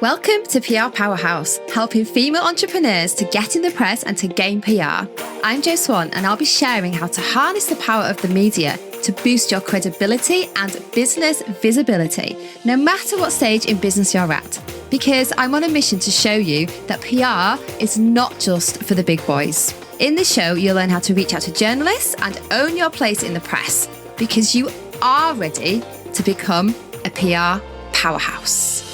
Welcome to PR Powerhouse, helping female entrepreneurs to get in the press and to gain PR. I'm Jo Swan, and I'll be sharing how to harness the power of the media to boost your credibility and business visibility, no matter what stage in business you're at. Because I'm on a mission to show you that PR is not just for the big boys. In this show, you'll learn how to reach out to journalists and own your place in the press, because you are ready to become a PR powerhouse.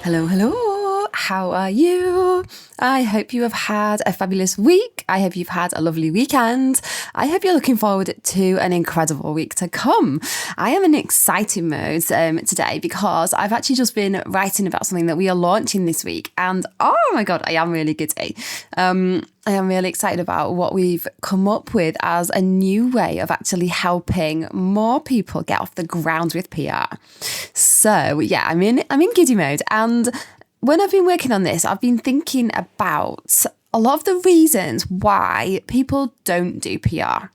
Hello, how are you? I hope you have had a fabulous week. I hope you've had a lovely weekend. I hope you're looking forward to an incredible week to come. I am in excited mode today because I've actually just been writing about something that we are launching this week, and oh my God, I am really giddy. I am really excited about what we've come up with as a new way of actually helping more people get off the ground with PR. So yeah, I'm in giddy mode. And when I've been working on this, I've been thinking about a lot of the reasons why people don't do PR.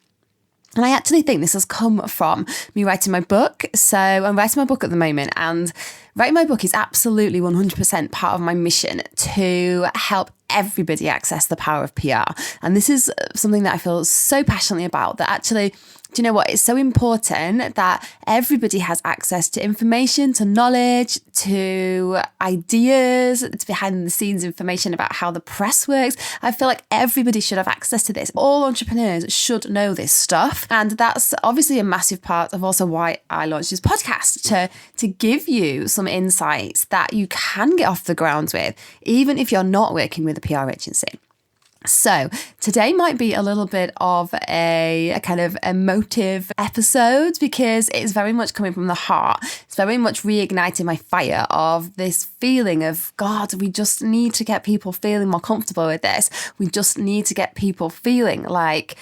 And I actually think this has come from me writing my book. So I'm writing my book at the moment, and writing my book is absolutely 100% part of my mission to help everybody access the power of PR. And this is something that I feel so passionately about, that actually, do you know what? It's so important that everybody has access to information, to knowledge, to ideas, to behind the scenes information about how the press works. I feel like everybody should have access to this. All entrepreneurs should know this stuff. And that's obviously a massive part of also why I launched this podcast, to give you some insights that you can get off the ground with, even if you're not working with a PR agency. So today might be a little bit of a kind of emotive episode, because it's very much coming from the heart. It's very much reigniting my fire of this feeling of, God, we just need to get people feeling more comfortable with this. We just need to get people feeling like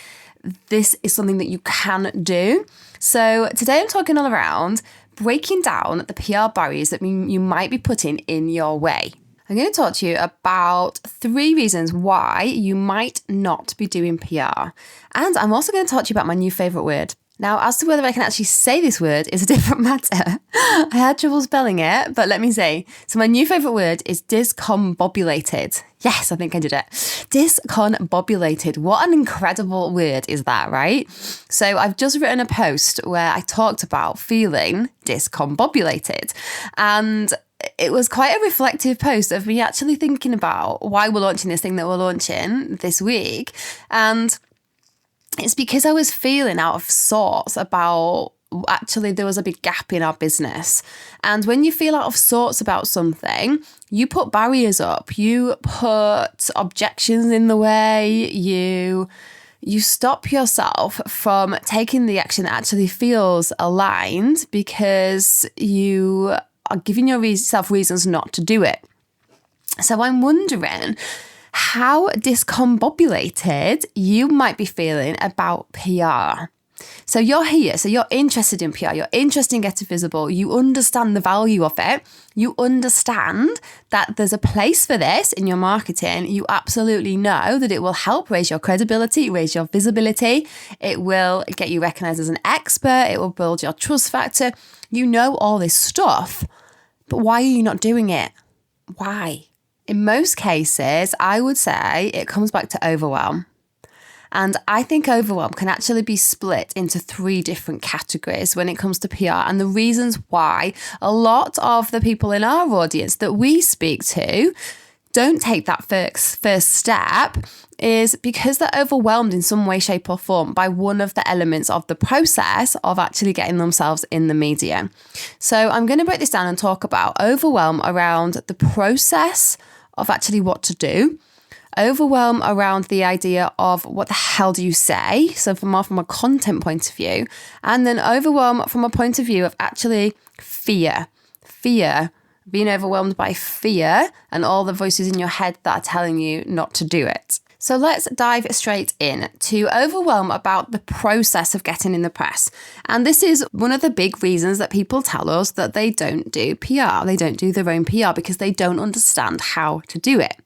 this is something that you can do. So today I'm talking all around breaking down the PR barriers that you might be putting in your way. I'm going to talk to you about 3 reasons why you might not be doing PR. And I'm also going to talk to you about my new favourite word. Now, as to whether I can actually say this word is a different matter. I had trouble spelling it, but let me see. So my new favourite word is discombobulated. Yes, I think I did it. Discombobulated. What an incredible word is that, right? So I've just written a post where I talked about feeling discombobulated. And it was quite a reflective post of me actually thinking about why we're launching this thing that we're launching this week. And it's because I was feeling out of sorts about, actually there was a big gap in our business. And when you feel out of sorts about something, you put barriers up, you put objections in the way, you stop yourself from taking the action that actually feels aligned, because you are giving yourself reasons not to do it. So I'm wondering how discombobulated you might be feeling about PR. So you're here, so you're interested in PR, you're interested in getting visible, you understand the value of it, you understand that there's a place for this in your marketing, you absolutely know that it will help raise your credibility, raise your visibility, it will get you recognized as an expert, it will build your trust factor. You know all this stuff, but why are you not doing it? Why? In most cases, I would say it comes back to overwhelm. And I think overwhelm can actually be split into 3 different categories when it comes to PR. And the reasons why a lot of the people in our audience that we speak to don't take that first step is because they're overwhelmed in some way, shape or form by one of the elements of the process of actually getting themselves in the media. So I'm going to break this down and talk about overwhelm around the process of actually what to do, overwhelm around the idea of what the hell do you say, so from a content point of view, and then overwhelm from a point of view of actually fear, being overwhelmed by fear and all the voices in your head that are telling you not to do it. So let's dive straight in to overwhelm about the process of getting in the press. And this is one of the big reasons that people tell us that they don't do PR. They don't do their own PR because they don't understand how to do it.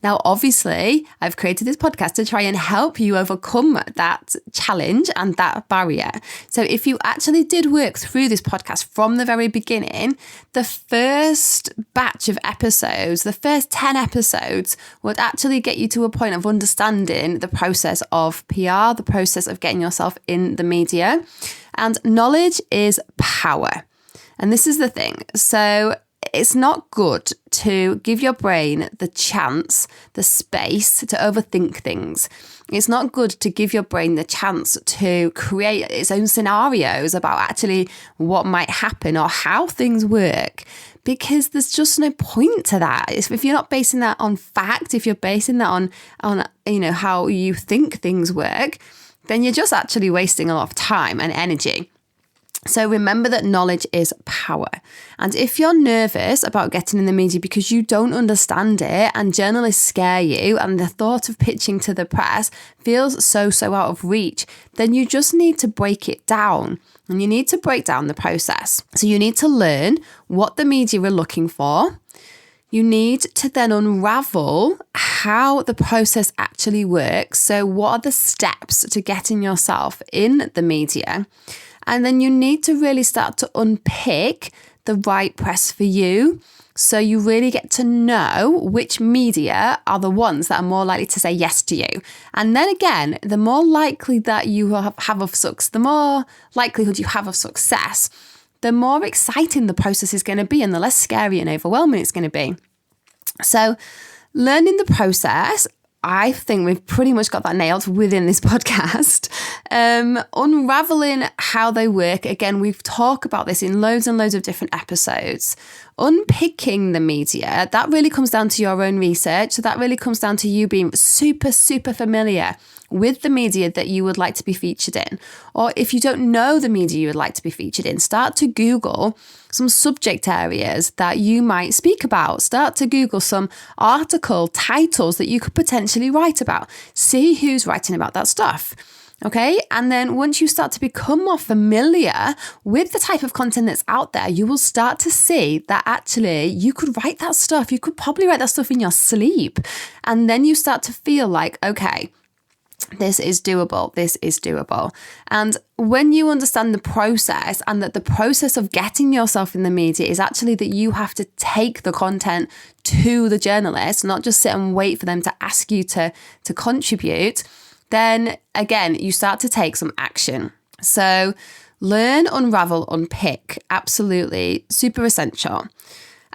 Now, obviously, I've created this podcast to try and help you overcome that challenge and that barrier. So if you actually did work through this podcast from the very beginning, the first batch of episodes, the first 10 episodes would actually get you to a point of understanding the process of PR, the process of getting yourself in the media. And knowledge is power. And this is the thing. So it's not good to give your brain the chance, the space to overthink things. It's not good to give your brain the chance to create its own scenarios about actually what might happen or how things work, because there's just no point to that. If you're not basing that on fact, if you're basing that on how you think things work, then you're just actually wasting a lot of time and energy. So remember that knowledge is power. And if you're nervous about getting in the media because you don't understand it and journalists scare you and the thought of pitching to the press feels so out of reach, then you just need to break it down. And you need to break down the process. So you need to learn what the media are looking for. You need to then unravel how the process actually works. So what are the steps to getting yourself in the media? And then you need to really start to unpick the right press for you. So you really get to know which media are the ones that are more likely to say yes to you. And then again, the more likely that you have of success, the more likelihood you have of success, the more exciting the process is going to be and the less scary and overwhelming it's going to be. So learning the process, I think we've pretty much got that nailed within this podcast. Unraveling how they work. Again, we've talked about this in loads and loads of different episodes. Unpicking the media, that really comes down to your own research. So that really comes down to you being super familiar with the media that you would like to be featured in. Or if you don't know the media you would like to be featured in, start to Google some subject areas that you might speak about. Start to Google some article titles that you could potentially write about. See who's writing about that stuff. Okay. And then once you start to become more familiar with the type of content that's out there, you will start to see that actually you could write that stuff. You could probably write that stuff in your sleep. And then you start to feel like, okay, this is doable. This is doable. And when you understand the process, and that the process of getting yourself in the media is actually that you have to take the content to the journalist, not just sit and wait for them to ask you to contribute, then again, you start to take some action. So learn, unravel, unpick. Absolutely super essential.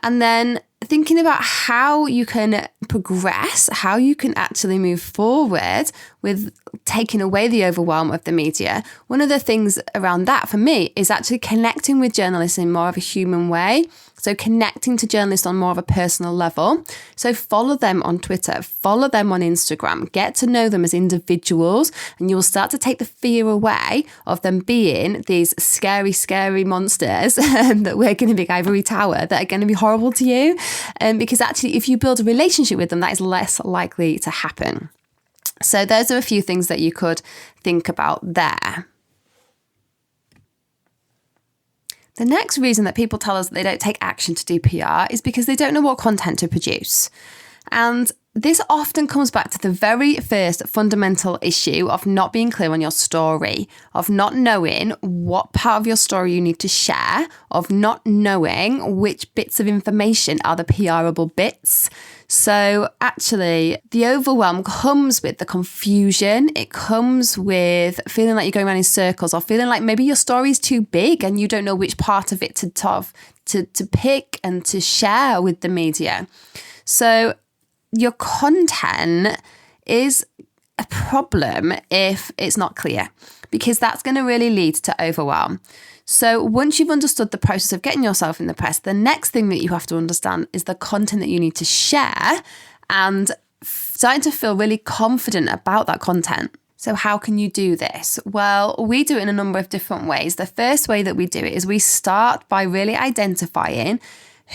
And then thinking about how you can progress, how you can actually move forward with taking away the overwhelm of the media. One of the things around that for me is actually connecting with journalists in more of a human way. So connecting to journalists on more of a personal level. So follow them on Twitter, follow them on Instagram, get to know them as individuals, and you will start to take the fear away of them being these scary monsters that work in a big ivory tower that are going to be horrible to you. Because actually, if you build a relationship with them, that is less likely to happen. So those are a few things that you could think about there. The next reason that people tell us that they don't take action to do PR is because they don't know what content to produce. And this often comes back to the very first fundamental issue of not being clear on your story, of not knowing what part of your story you need to share, of not knowing which bits of information are the PRable bits. So actually, the overwhelm comes with the confusion. It comes with feeling like you're going around in circles, or feeling like maybe your story is too big and you don't know which part of it to pick and to share with the media. So your content is a problem if it's not clear, because that's going to really lead to overwhelm. So once you've understood the process of getting yourself in the press, the next thing that you have to understand is the content that you need to share, and starting to feel really confident about that content. So how can you do this? Well, we do it in a number of different ways. The first way that we do it is we start by really identifying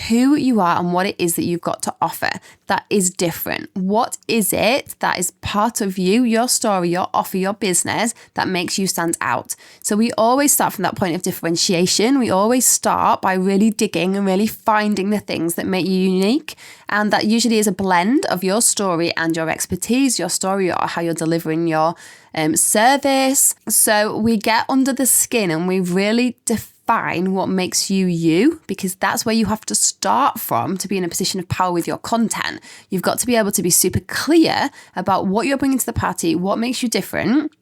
who you are and what it is that you've got to offer that is different. What is it that is part of you, your story, your offer, your business that makes you stand out? So we always start from that point of differentiation. We always start by really digging and really finding the things that make you unique. And that usually is a blend of your story and your expertise, your story or how you're delivering your service. So we get under the skin and we really define what makes you you, because that's where you have to start from to be in a position of power with your content. You've got to be able to be super clear about what you're bringing to the party, what makes you different,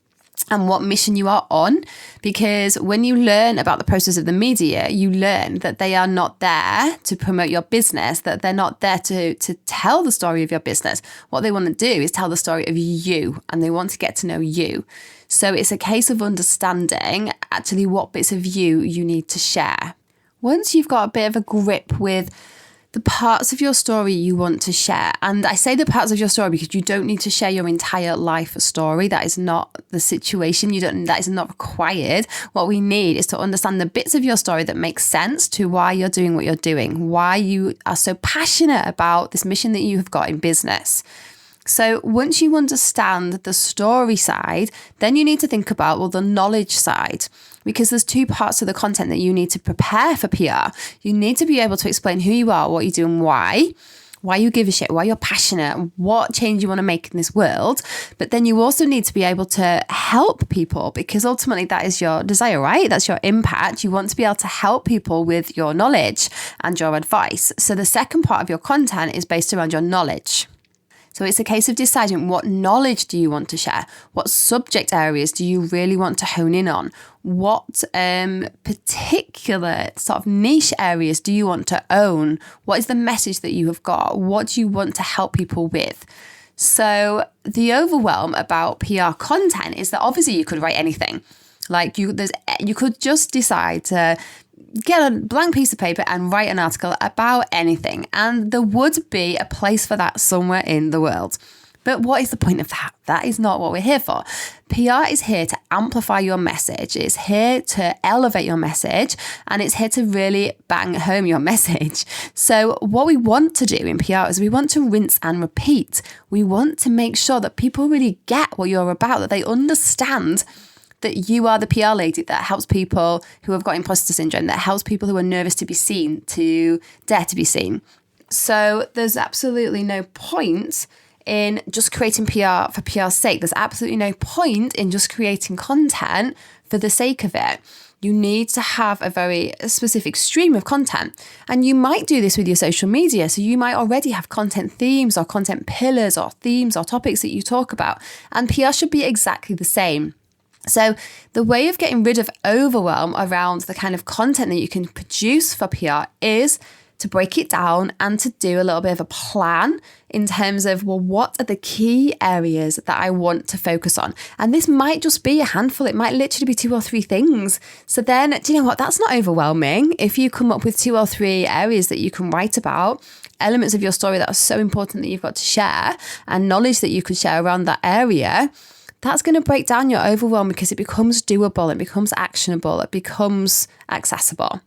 and what mission you are on. Because when you learn about the process of the media, you learn that they are not there to promote your business, that they're not there to tell the story of your business. What they want to do is tell the story of you, and they want to get to know you. So it's a case of understanding actually what bits of you need to share. Once you've got a bit of a grip with the parts of your story you want to share. And I say the parts of your story because you don't need to share your entire life story. That is not the situation. That is not required. What we need is to understand the bits of your story that make sense to why you're doing what you're doing, why you are so passionate about this mission that you have got in business. So once you understand the story side, then you need to think about, the knowledge side, because there's two parts to the content that you need to prepare for PR. You need to be able to explain who you are, what you do and why you give a shit, why you're passionate, what change you want to make in this world. But then you also need to be able to help people, because ultimately that is your desire, right? That's your impact. You want to be able to help people with your knowledge and your advice. So the second part of your content is based around your knowledge. So it's a case of deciding what knowledge do you want to share? What subject areas do you really want to hone in on? What particular sort of niche areas do you want to own? What is the message that you have got? What do you want to help people with? So the overwhelm about PR content is that obviously you could write anything. Like you could just decide to get a blank piece of paper and write an article about anything, and there would be a place for that somewhere in the world. But what is the point of that? That is not what we're here for. PR is here to amplify your message. It's here to elevate your message, and it's here to really bang home your message. So what we want to do in PR is we want to rinse and repeat. We want to make sure that people really get what you're about, that they understand that you are the PR lady that helps people who have got imposter syndrome, that helps people who are nervous to be seen, to dare to be seen. So there's absolutely no point in just creating PR for PR's sake. There's absolutely no point in just creating content for the sake of it. You need to have a very specific stream of content. And you might do this with your social media. So you might already have content themes or content pillars or themes or topics that you talk about. And PR should be exactly the same. So the way of getting rid of overwhelm around the kind of content that you can produce for PR is to break it down and to do a little bit of a plan in terms of, what are the key areas that I want to focus on? And this might just be a handful. It might literally be 2 or 3 things. So then, do you know what? That's not overwhelming. If you come up with 2 or 3 areas that you can write about, elements of your story that are so important that you've got to share, and knowledge that you could share around that area, that's going to break down your overwhelm, because it becomes doable, it becomes actionable, it becomes accessible.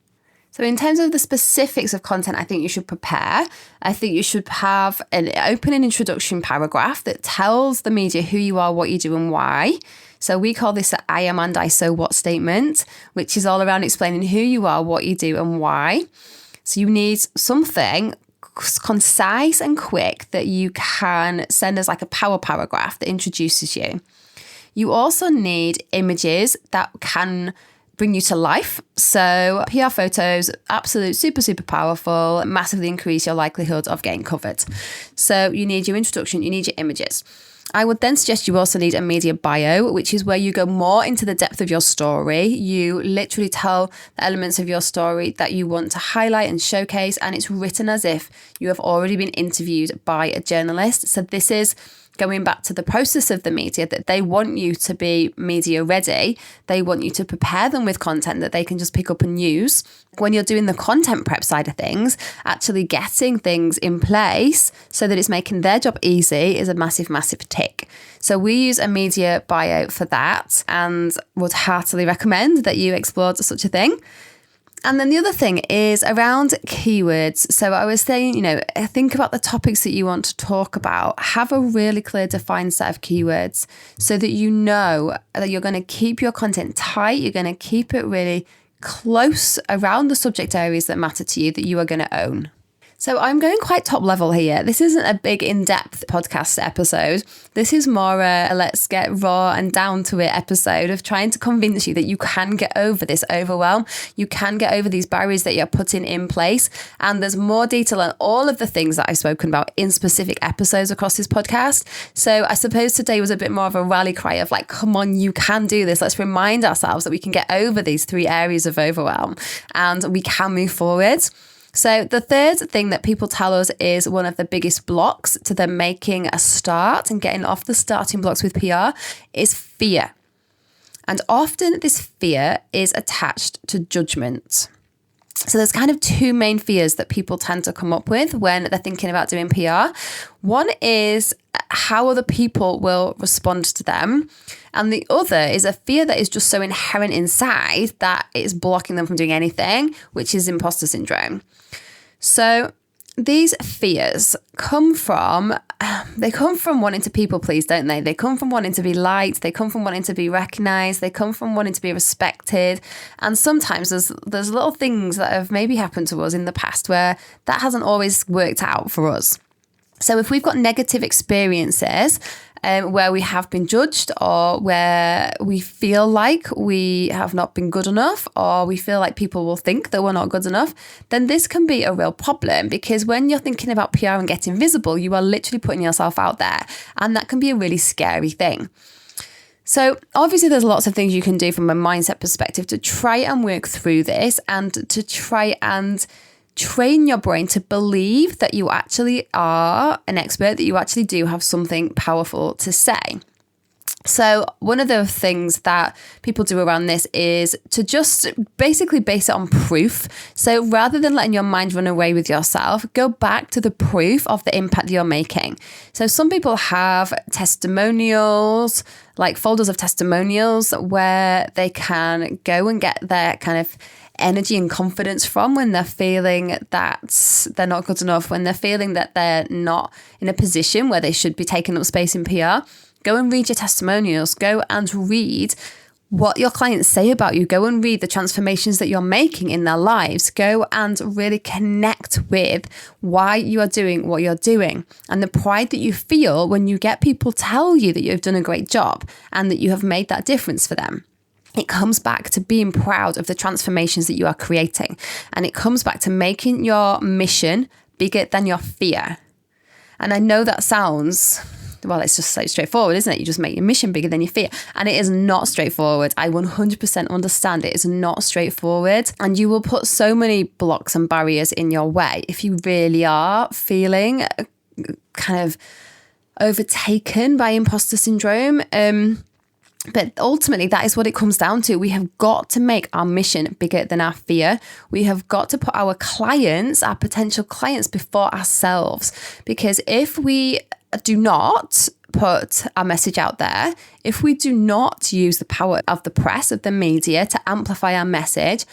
So in terms of the specifics of content I think you should prepare, I think you should have an opening introduction paragraph that tells the media who you are, what you do and why. So we call this an I am and I so what statement, which is all around explaining who you are, what you do and why. So you need something concise and quick that you can send as like a power paragraph that introduces you. You also need images that can bring you to life. So PR photos, absolute super powerful, massively increase your likelihood of getting covered. So you need your introduction, you need your images. I would then suggest you also need a media bio, which is where you go more into the depth of your story. You literally tell the elements of your story that you want to highlight and showcase, and it's written as if you have already been interviewed by a journalist. So this is going back to the process of the media, that they want you to be media ready. They want you to prepare them with content that they can just pick up and use. When you're doing the content prep side of things, actually getting things in place so that it's making their job easy is a massive tick. So we use a media bio for that, and would heartily recommend that you explore such a thing. And then the other thing is around keywords. So I was saying, think about the topics that you want to talk about. Have a really clear, defined set of keywords so that you know that you're going to keep your content tight. You're going to keep it really close around the subject areas that matter to you, that you are going to own. So I'm going quite top level here. This isn't a big in-depth podcast episode. This is more a let's get raw and down to it episode of trying to convince you that you can get over this overwhelm. You can get over these barriers that you're putting in place. And there's more detail on all of the things that I've spoken about in specific episodes across this podcast. So I suppose today was a bit more of a rally cry of like, come on, you can do this. Let's remind ourselves that we can get over these 3 areas of overwhelm and we can move forward. So the third thing that people tell us is one of the biggest blocks to them making a start and getting off the starting blocks with PR is fear. And often this fear is attached to judgment. So there's kind of 2 main fears that people tend to come up with when they're thinking about doing PR. One is how other people will respond to them. And the other is a fear that is just so inherent inside that it's blocking them from doing anything, which is imposter syndrome. So these fears come from wanting to people please, don't they? They come from wanting to be liked. They come from wanting to be recognized. They come from wanting to be respected. And sometimes there's little things that have maybe happened to us in the past where that hasn't always worked out for us. So if we've got negative experiences where we have been judged or where we feel like we have not been good enough or we feel like people will think that we're not good enough, then this can be a real problem because when you're thinking about PR and getting visible, you are literally putting yourself out there and that can be a really scary thing. So obviously there's lots of things you can do from a mindset perspective to try and work through this and to try and train your brain to believe that you actually are an expert, that you actually do have something powerful to say. So one of the things that people do around this is to just basically base it on proof. So rather than letting your mind run away with yourself, go back to the proof of the impact you're making. So some people have testimonials, like folders of testimonials where they can go and get their kind of energy and confidence from when they're feeling that they're not good enough, when they're feeling that they're not in a position where they should be taking up space in PR. Go and read your testimonials. Go and read what your clients say about you. Go and read the transformations that you're making in their lives. Go and really connect with why you are doing what you're doing and the pride that you feel when you get people tell you that you've done a great job and that you have made that difference for them. It comes back to being proud of the transformations that you are creating. And it comes back to making your mission bigger than your fear. And I know that sounds, well, it's just so straightforward, isn't it? You just make your mission bigger than your fear. And it is not straightforward. I 100% understand it is not straightforward. And you will put so many blocks and barriers in your way if you really are feeling kind of overtaken by imposter syndrome. But ultimately, that is what it comes down to. We have got to make our mission bigger than our fear. We have got to put our clients, our potential clients, before ourselves. Because if we do not put our message out there, if we do not use the power of the press, of the media to amplify our message,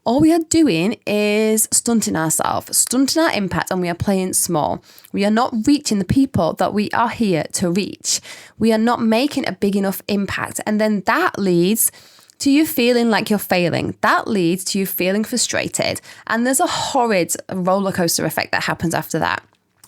all we are doing is stunting ourselves, stunting our impact, and we are playing small. We are not reaching the people that we are here to reach. We are not making a big enough impact. And then that leads to you feeling like you're failing. That leads to you feeling frustrated. And there's a horrid roller coaster effect that happens after that.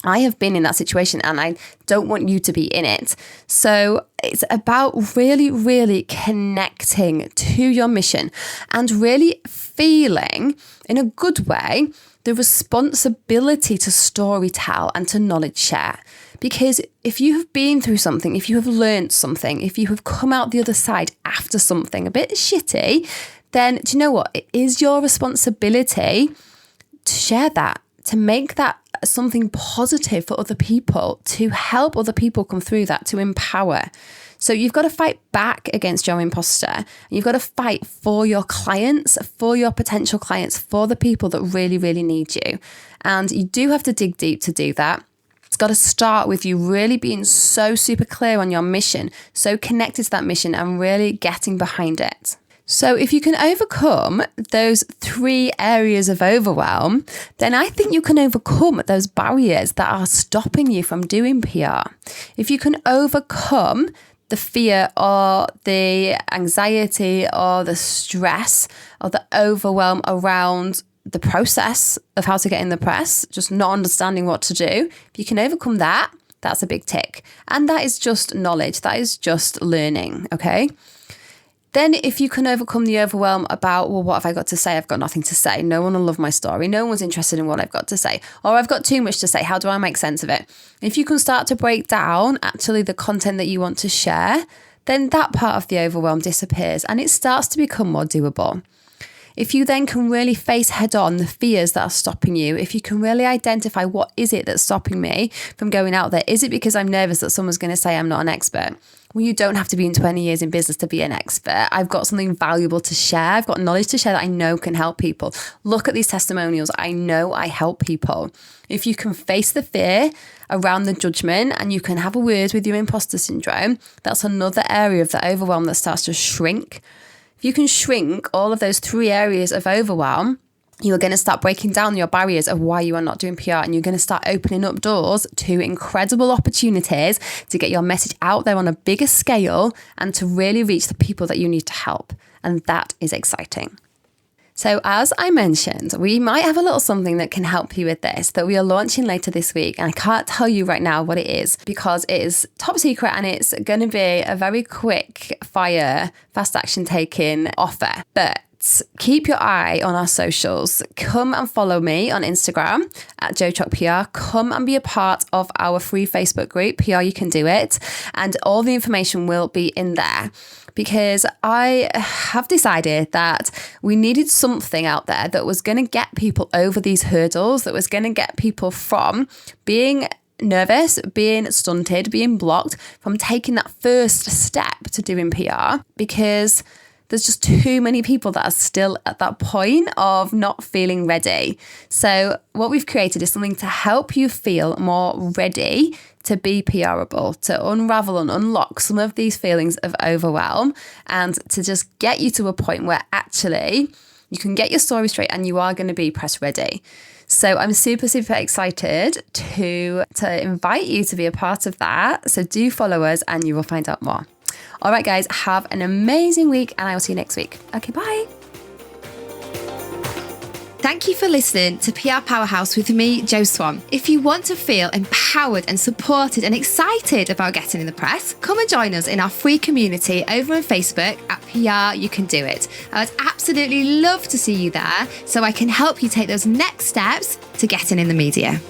I have been in that situation and I don't want you to be in it. So it's about really, really connecting to your mission and really feeling in a good way the responsibility to storytell and to knowledge share. Because if you have been through something, if you have learned something, if you have come out the other side after something a bit shitty, then do you know what? It is your responsibility to share that, to make that something positive for other people, to help other people come through that, to empower. So you've got to fight back against your imposter. You've got to fight for your clients, for your potential clients, for the people that really, really need you. And you do have to dig deep to do that. It's got to start with you really being so super clear on your mission, so connected to that mission and really getting behind it. So if you can overcome those 3 areas of overwhelm, then I think you can overcome those barriers that are stopping you from doing PR. If you can overcome the fear or the anxiety or the stress or the overwhelm around the process of how to get in the press, just not understanding what to do, if you can overcome that, that's a big tick. And that is just knowledge. That is just learning, okay? Then if you can overcome the overwhelm about, well, what have I got to say? I've got nothing to say. No one will love my story. No one's interested in what I've got to say. Or I've got too much to say. How do I make sense of it? If you can start to break down actually the content that you want to share, then that part of the overwhelm disappears and it starts to become more doable. If you then can really face head on the fears that are stopping you, if you can really identify what is it that's stopping me from going out there, is it because I'm nervous that someone's going to say I'm not an expert? Well, you don't have to be in 20 years in business to be an expert. I've got something valuable to share. I've got knowledge to share that I know can help people. Look at these testimonials. I know I help people. If you can face the fear around the judgment and you can have a word with your imposter syndrome, that's another area of the overwhelm that starts to shrink. If you can shrink all of those 3 areas of overwhelm, you are going to start breaking down your barriers of why you are not doing PR, and you're going to start opening up doors to incredible opportunities to get your message out there on a bigger scale and to really reach the people that you need to help. And that is exciting. So as I mentioned, we might have a little something that can help you with this that we are launching later this week. And I can't tell you right now what it is because it is top secret and it's going to be a very quick fire, fast action taking offer. But keep your eye on our socials. Come and follow me on Instagram at JoChockPR. Come and be a part of our free Facebook group, PR You Can Do It. And all the information will be in there. Because I have decided that we needed something out there that was going to get people over these hurdles, that was going to get people from being nervous, being stunted, being blocked, from taking that first step to doing PR, because there's just too many people that are still at that point of not feeling ready. So what we've created is something to help you feel more ready to be PRable, to unravel and unlock some of these feelings of overwhelm and to just get you to a point where actually you can get your story straight and you are going to be press ready. So I'm super, super excited to invite you to be a part of that. So do follow us and you will find out more. All right, guys, have an amazing week and I will see you next week. Okay, bye. Thank you for listening to PR Powerhouse with me, Jo Swan. If you want to feel empowered and supported and excited about getting in the press, come and join us in our free community over on Facebook at PR You Can Do It. I would absolutely love to see you there so I can help you take those next steps to getting in the media.